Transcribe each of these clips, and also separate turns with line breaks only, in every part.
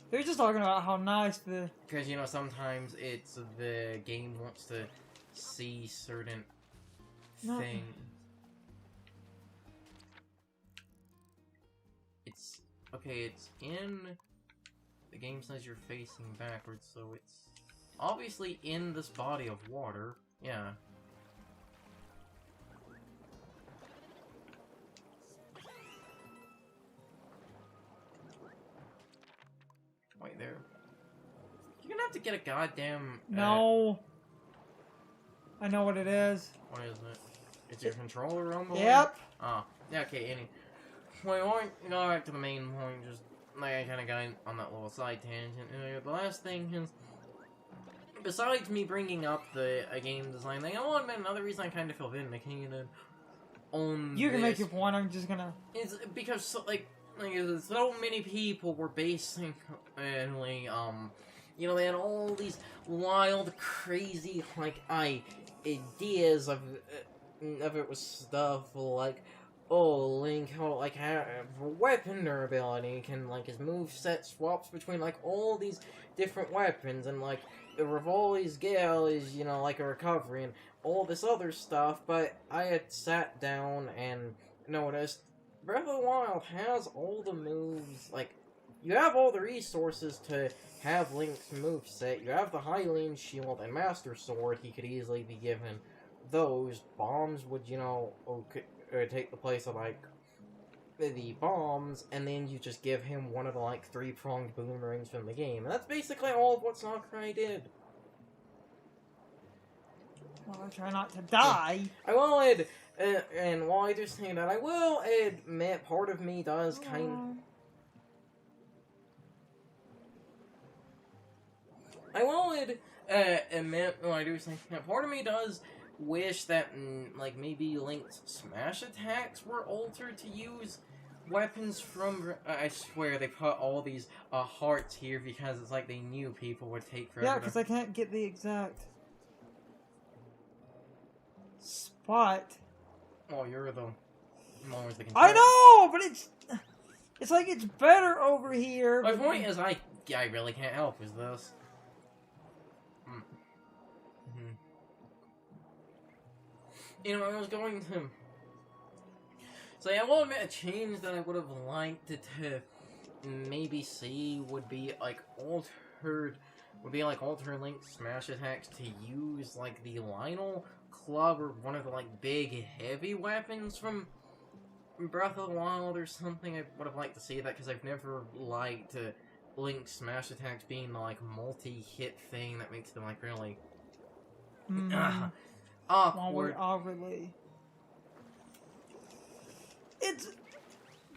They're just talking about how nice the...
Because, you know, sometimes it's the game wants to see certain things. It's... Okay, it's in... The game says you're facing backwards, so it's... Obviously in this body of water. Yeah. Wait, there. You're gonna have to get a goddamn...
No. I know what it is.
What is it? It's your controller rumbling?
Yep.
Oh, yeah, okay, Wait, why go back to the main point, just... Like, I kinda got on that little side tangent. The last thing is... Besides me bringing up the game design thing, I will admit another reason I kind of feel vindicated on
You can make your point, I'm just gonna...
It's because, so many people were basing, you know, they had all these wild, crazy, like, ideas of it was stuff like, oh, Link, how, like, for weapon durability, can, like, his moveset swaps between, like, all these different weapons, and, like, Rivali's Gale is, you know, like a recovery, and all this other stuff, but I had sat down and noticed Breath of the Wild has all the moves, like, you have all the resources to have Link's moveset. You have the Hylian Shield and Master Sword. He could easily be given those. Bombs would, you know, take the place of, like, the bombs, and then you just give him one of the, like, 3-pronged boomerangs from the game. And that's basically all of what Sakurai did.
Well, I try not to die.
I will admit, and while I do say that, I will admit, part of me does I will admit, while I do say that, part of me does wish that, like, maybe Link's smash attacks were altered to use weapons from... I swear, they put all these hearts here because it's like they knew people would take forever.
Yeah, because I can't get the exact spot.
Well, you're the one with the control.
I know, but it's like it's better over here.
My point is, I really can't help with this. You know, I was going to say, I will admit a change that I would have liked to maybe see would be like altered Link's smash attacks to use like the Lionel Club or one of the like big heavy weapons from Breath of the Wild or something. I would have liked to see that because I've never liked Link's smash attacks being the like multi-hit thing that makes them like really awkward.
Awkwardly. It's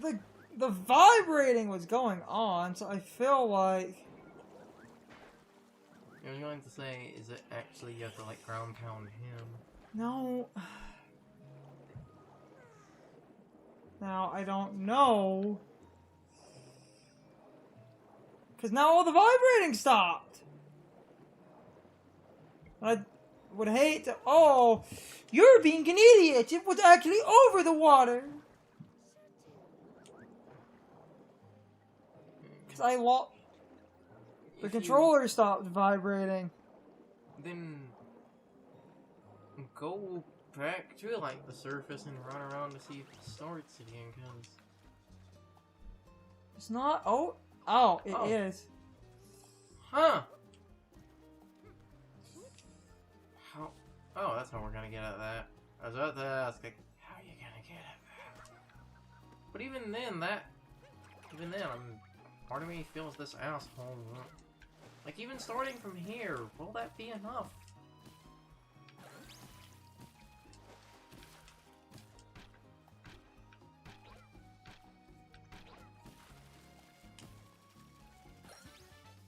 the vibrating was going on, so I feel like
you're going to say, is it actually you have to like ground pound him?
No. Now I don't know. Because now all the vibrating stopped. I would hate to... Oh, you're being an idiot. It was actually over the water. Because I lost... The controller stopped vibrating.
Then... go back to, like, the surface and run around to see if it starts again, because...
It's not... Oh, it is.
Huh! How... Oh, that's how we're gonna get at that. I was about to ask, like, how are you gonna get at that? But even then, part of me feels this asshole won't... Like, even starting from here, will that be enough?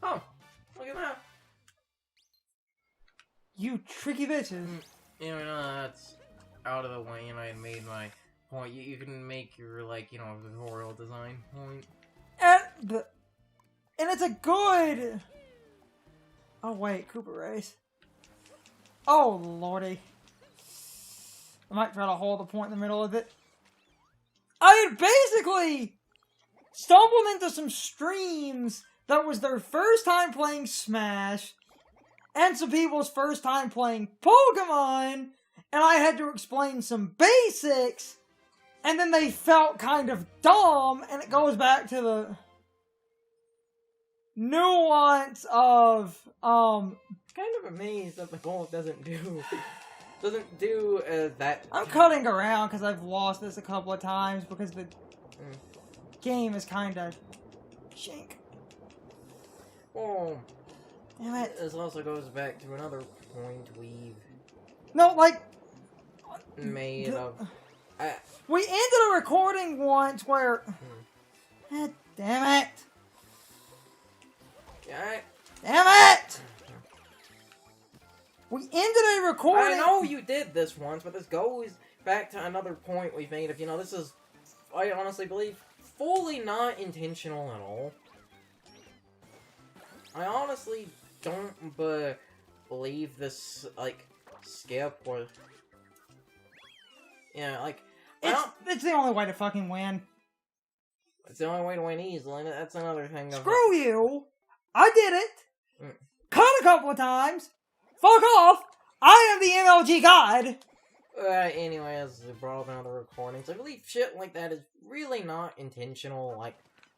Oh, look at that!
You tricky bitches.
You know, that's out of the way, and I had made my point. You can make your, like, you know, tutorial design point.
And it's a good... Oh, wait, Koopa Race. Oh, lordy. I might try to hold a point in the middle of it. I had basically stumbled into some streams that was their first time playing Smash, and some people's first time playing Pokemon, and I had to explain some basics, and then they felt kind of dumb, and it goes back to the nuance of,
kind of amazed that the goal doesn't do that.
I'm cutting around because I've lost this a couple of times because the game is kind of shink.
Well,
damn it.
this also goes back to another point we've made of.
We ended a recording once where. Damn it! Damn it! We ended a recording.
I know you did this once, but this goes back to another point we've made of, this is, I honestly believe, fully not intentional at all. I honestly don't believe this, skip or...
It's the only way to fucking win.
It's the only way to win easily, and that's another thing.
Screw you! I did it! Cut a couple of times! Fuck off! I am the MLG god!
Anyways, we brought up another recordings. I believe shit like that is really not intentional,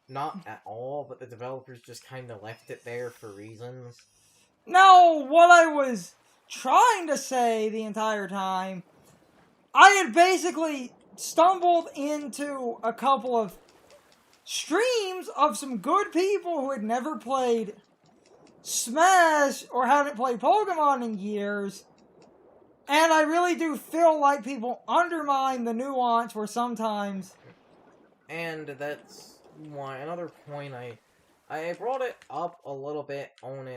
not at all, but the developers just kinda left it there for reasons.
No, what I was trying to say the entire time, I had basically stumbled into a couple of streams of some good people who had never played Smash or hadn't played Pokemon in years, and I really do feel like people undermine the nuance where sometimes...
And that's why another point I brought it up a little bit on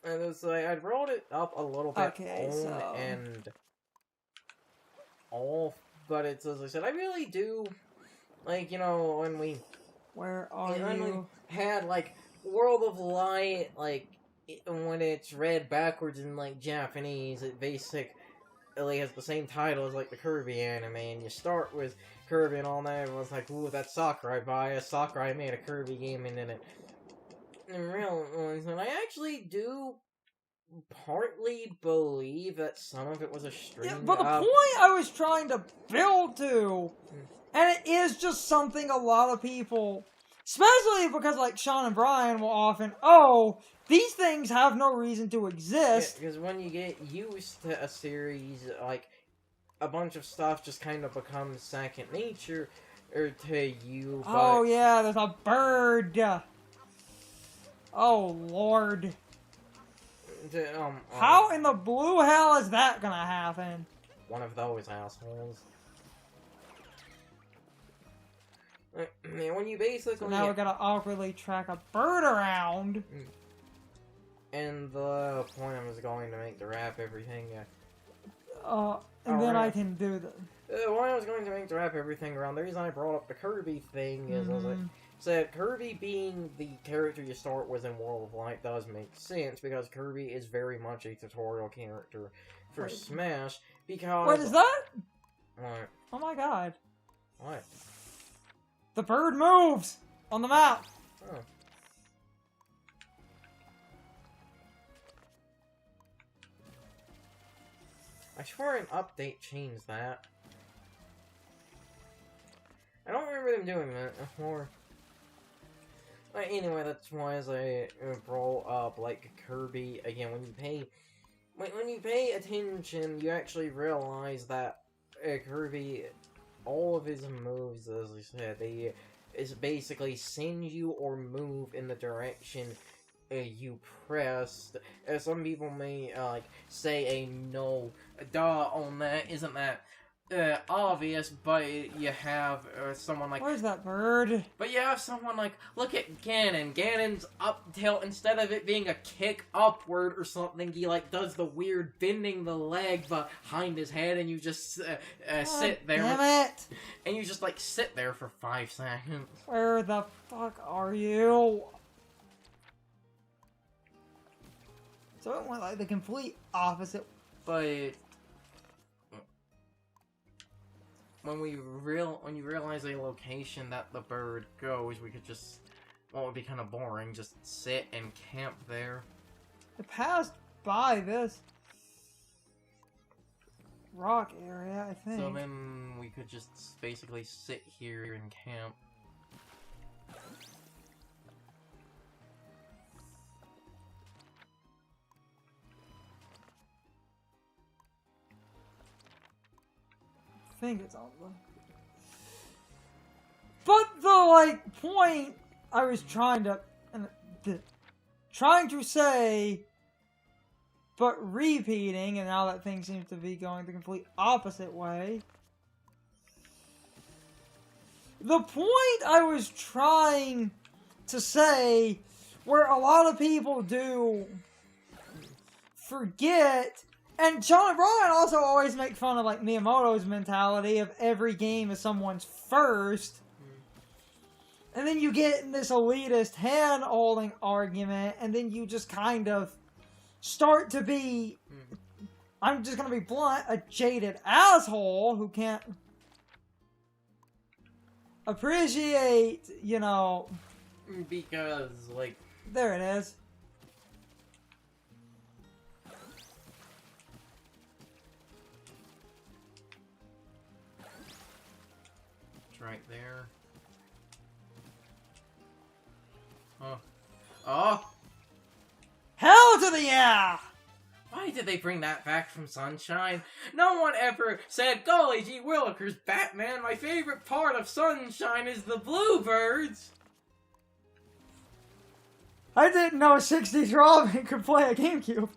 I brought it up a little bit and all, but it's, as I said, I really do, when we...
Where are you?
When we had, World of Light, when it's read backwards in, Japanese, it basically has the same title as, the Kirby anime, and you start with Kirby and all that, everyone's like, ooh, that's Sakurai bias, Sakurai made a Kirby game, and then and I actually do partly believe that some of it was a string.
Yeah, but the point I was trying to build to, and it is just something a lot of people, especially because Sean and Brian will often, these things have no reason to exist.
Because when you get used to a series, a bunch of stuff just kind of becomes second nature to you. But...
Oh yeah, there's a bird. Oh lord. How in the blue hell is that gonna happen?
One of those assholes. When you basically...
So now we gotta awkwardly track a bird around.
And the point I was going to make to wrap everything...
and then I can do the...
What I was going to make to wrap everything around, the reason I brought up the Kirby thing is, as I said, Kirby being the character you start with in World of Light does make sense, because Kirby is very much a tutorial character for Smash, because...
What is that?
What?
Oh my god.
What?
The bird moves! On the map!
Oh. I swear an update changed that. I don't remember them doing that before. But anyway, that's why as I brought up, Kirby, again, when you pay attention, you actually realize that Kirby, all of his moves, as I said, is basically send you or move in the direction you pressed. Some people may, say a no, duh on that, isn't that obvious, but you have someone
Where's that bird?
But you have someone look at Ganon. Ganon's up tilt, instead of it being a kick upward or something, he, does the weird bending the leg behind his head, and you just sit there.
Damn it!
And you just, sit there for 5 seconds.
Where the fuck are you? So it went the complete opposite.
But when you realize a location that the bird goes, we could just Well, it would be kind of boring. Just sit and camp there.
It passed by this rock area, I think.
So then we could just basically sit here and camp.
I think it's on the... But the, like, point I was trying to say, but repeating, and now that thing seems to be going the complete opposite way. The point I was trying to say, where a lot of people do forget, and Sean and Brian also always make fun of, like, Miyamoto's mentality of every game is someone's first. And then you get in this elitist hand-holding argument, and then you just kind of start to be, I'm just gonna be blunt, a jaded asshole who can't appreciate, you know...
Because, like...
There it is.
It's right there. Oh. Oh!
Hell to the yeah!
Why did they bring that back from Sunshine? No one ever said, golly gee willikers, Batman, my favorite part of Sunshine is the bluebirds!
I didn't know 60's Robin could play a GameCube.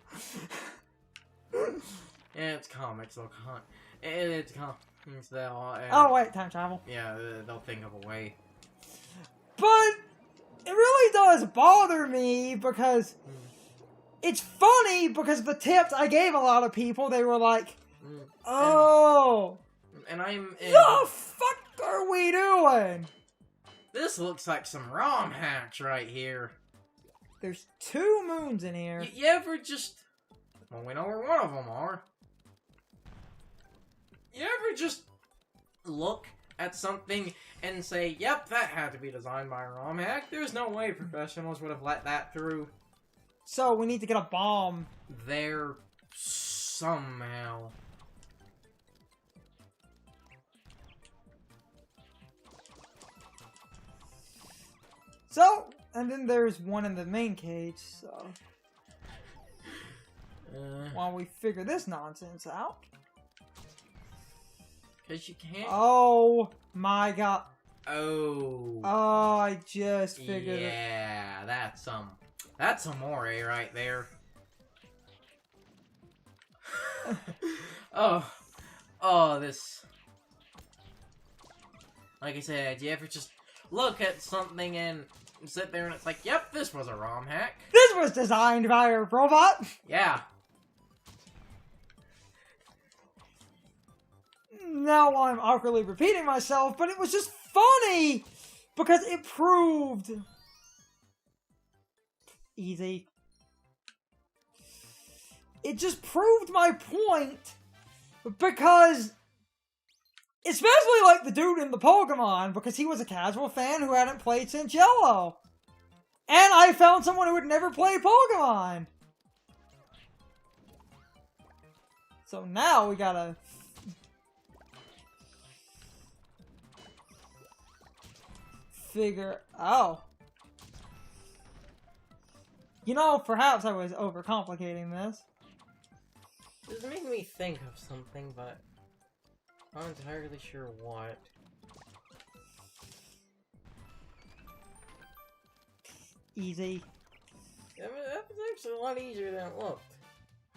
Yeah, it's comics, it's comics,
Oh wait, time travel.
Yeah, they'll think of a way.
But it really does bother me because it's funny because the tips I gave a lot of people, they were like, oh,
and
the fuck are we doing?
This looks like some ROM hacks right here.
There's 2 moons in here.
You ever just... Well, we know where one of them are. You ever just look at something and say, yep, that had to be designed by a ROM hack? There's no way professionals would have let that through.
So we need to get a bomb.
There, somehow.
So, and then there's one in the main cage, so... while we figure this nonsense out.
Because you can't...
Oh my god.
Oh.
Oh, I just figured it.
Yeah, that's some more right there. This... Like I said, do you ever just look at something and sit there and it's like, yep, this was a ROM hack.
This was designed by a robot.
Yeah.
Now I'm awkwardly repeating myself, but it was just funny because it proved easy. It just proved my point because especially like the dude in the Pokemon, because he was a casual fan who hadn't played since Yellow. And I found someone who had never played Pokemon. So now we gotta figure out. You know, perhaps I was overcomplicating this.
This is making me think of something, but I'm not entirely sure what.
Easy.
That was actually a lot easier than it looked.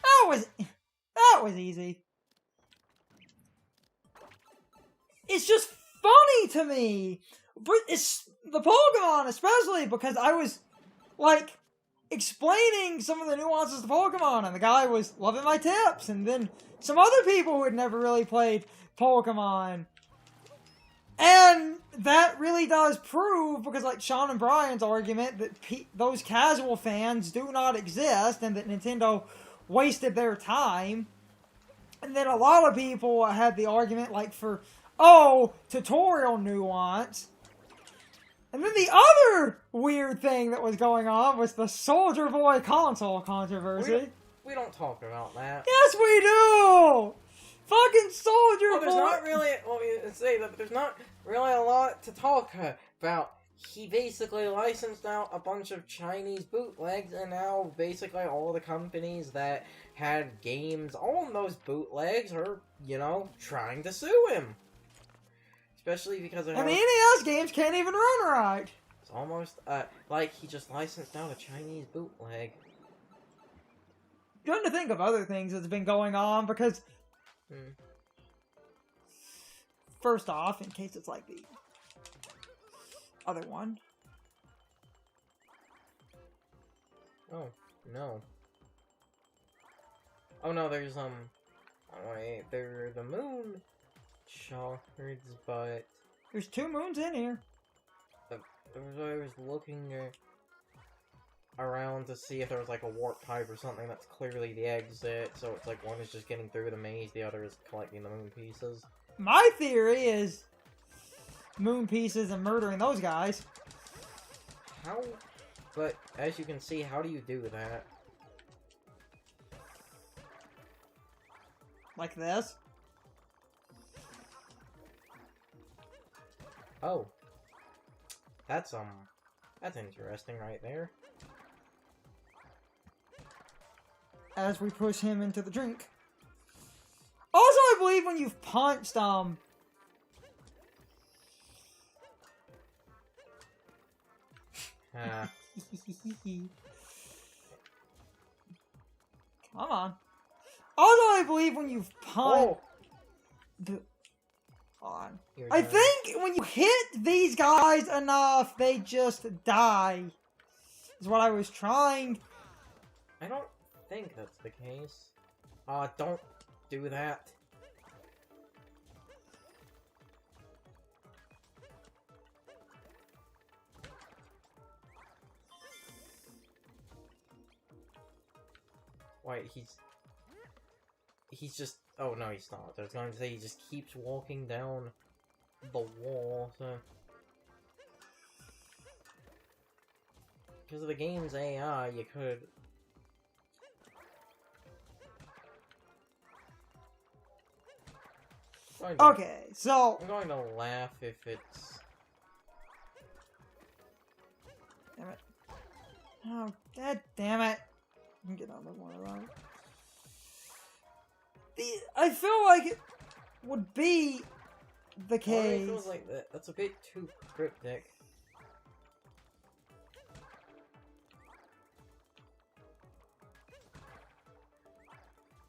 That was easy. It's just funny to me. But it's the Pokemon especially because I was like explaining some of the nuances of Pokemon and the guy was loving my tips, and then some other people who had never really played Pokemon. And that really does prove, because like Sean and Brian's argument, that those casual fans do not exist and that Nintendo wasted their time. And then a lot of people had the argument like for, oh, tutorial nuance. And then the other weird thing that was going on was the Soldier Boy console controversy.
We don't talk about that.
Yes, we do! Fucking Soldier
Well,
Boy!
there's not really... Well, say that there's not really a lot to talk about. He basically licensed out a bunch of Chinese bootlegs, and now basically all the companies that had games on those bootlegs are, you know, trying to sue him. Especially because of
And the NES games can't even run right.
It's almost, like he just licensed out a Chinese bootleg.
Trying to think of other things that's been going on, because... First off, in case it's like the other one.
Oh, no. Oh no, there's, wait, there are the moon shards, but...
There's 2 moons in here.
I was looking around to see if there was like a warp pipe or something. That's clearly the exit, so it's like one is just getting through the maze, the other is collecting the moon pieces.
My theory is moon pieces and murdering those guys.
How? But as you can see, how do you do that?
Like this.
Oh. That's interesting right there.
As we push him into the drink. Also, I believe when you've punched, Come on. Also, I believe when you've punched... Hold on. I think when you hit these guys enough, they just die. Is what I was trying.
I don't think that's the case. Don't do that. Wait, he's just... Oh, no, he's not. I was going to say he just keeps walking down the wall, so... Because of the game's AI, you could...
Okay, so...
I'm going to laugh if it's...
Damn it. Oh, god damn it. I'm getting on the one around. I feel like it would be the case.
It feels like that's a bit too cryptic.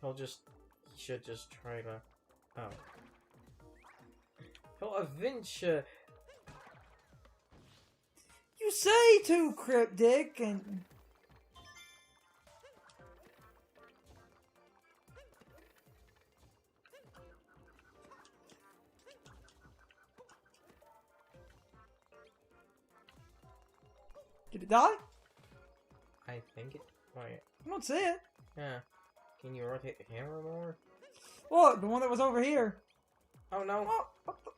He should just try to... Oh. He'll eventually...
You say too cryptic, and... Did it die?
I think it... Wait.
I don't see it.
Yeah. Can you rotate the camera more?
Look, the one that was over here.
Oh no.
Oh, what the...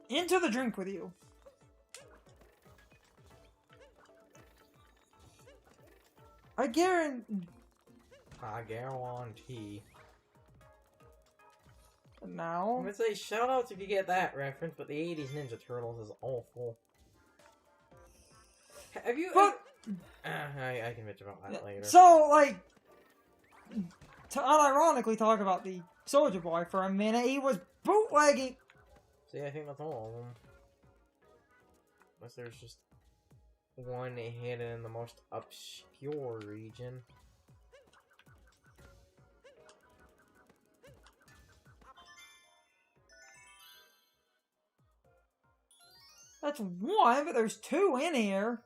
Into the drink with you. I guarantee. Now.
I'm gonna say shoutouts if you get that reference, but the 80s Ninja Turtles is awful. Have you...
But...
I can bitch about that later.
So, like... To unironically talk about the Soldier Boy for a minute, he was bootlegging...
See, I think that's all of them. Unless there's just one hidden in the most obscure region.
That's one, but there's 2 in here.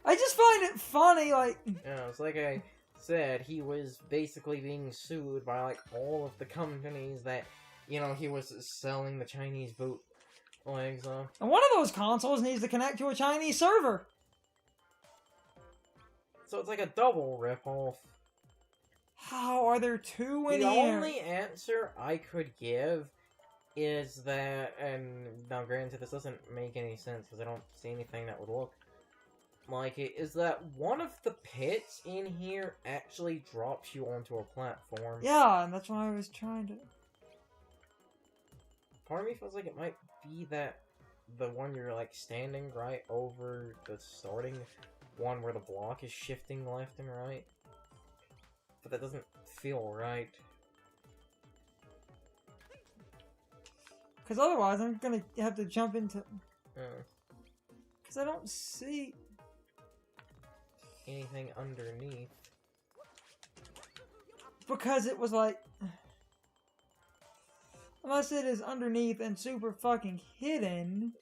I just find it funny, like...
Yeah, it's like I said, he was basically being sued by, like, all of the companies that, you know, he was selling the Chinese bootlegs of.
And one of those consoles needs to connect to a Chinese server.
So it's like a double ripoff.
How are there two in
The
here?
only answer I could give is that, and now granted this doesn't make any sense because I don't see anything that would look like it, is that one of the pits in here actually drops you onto a platform.
Yeah, and that's why I was trying to...
Part of me feels like it might be that the one you're like standing right over the starting one where the block is shifting left and right. But that doesn't feel right.
Because otherwise I'm gonna have to jump into... Because I don't see...
anything underneath.
Because it was like... Unless it is underneath and super fucking hidden.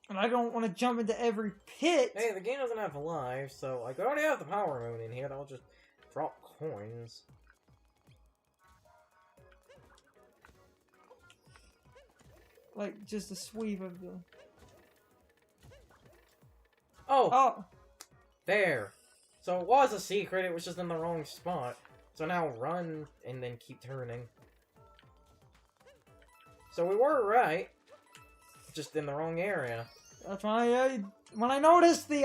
And I don't want to jump into every pit.
Hey, the game doesn't have life, so like, I already have the power moon in here, that'll just drop coins.
Like, just a sweep of the...
Oh! There! So it was a secret, it was just in the wrong spot. So now run, and then keep turning. So we were right. Just in the wrong area.
That's why when I noticed the,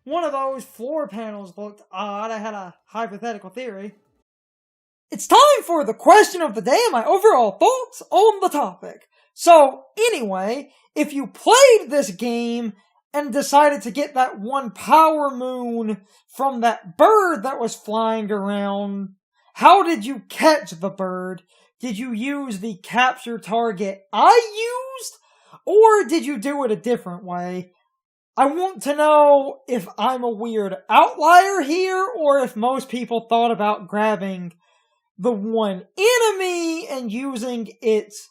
one of those floor panels looked odd, I had a hypothetical theory. It's time for the question of the day and my overall thoughts on the topic. So, anyway, if you played this game and decided to get that one power moon from that bird that was flying around, how did you catch the bird? Did you use the capture target I used? Or did you do it a different way? I want to know if I'm a weird outlier here, or if most people thought about grabbing the one enemy and using its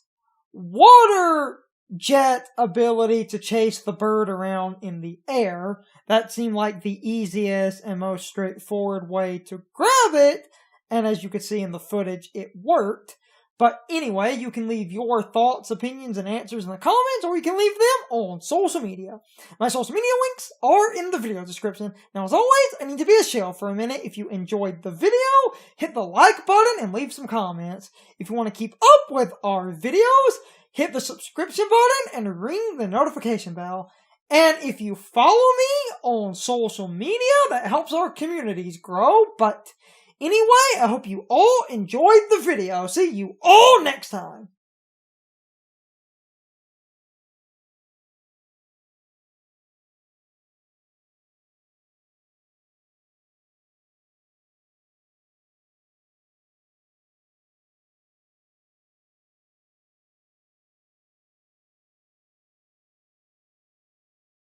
water jet ability to chase the bird around in the air. That seemed like the easiest and most straightforward way to grab it, and as you can see in the footage, it worked. But anyway, you can leave your thoughts, opinions, and answers in the comments, or you can leave them on social media. My social media links are in the video description. Now, as always, I need to be a shill for a minute. If you enjoyed the video, hit the like button and leave some comments. If you want to keep up with our videos, hit the subscription button and ring the notification bell. And if you follow me on social media, that helps our communities grow. But anyway, I hope you all enjoyed the video. See you all next time.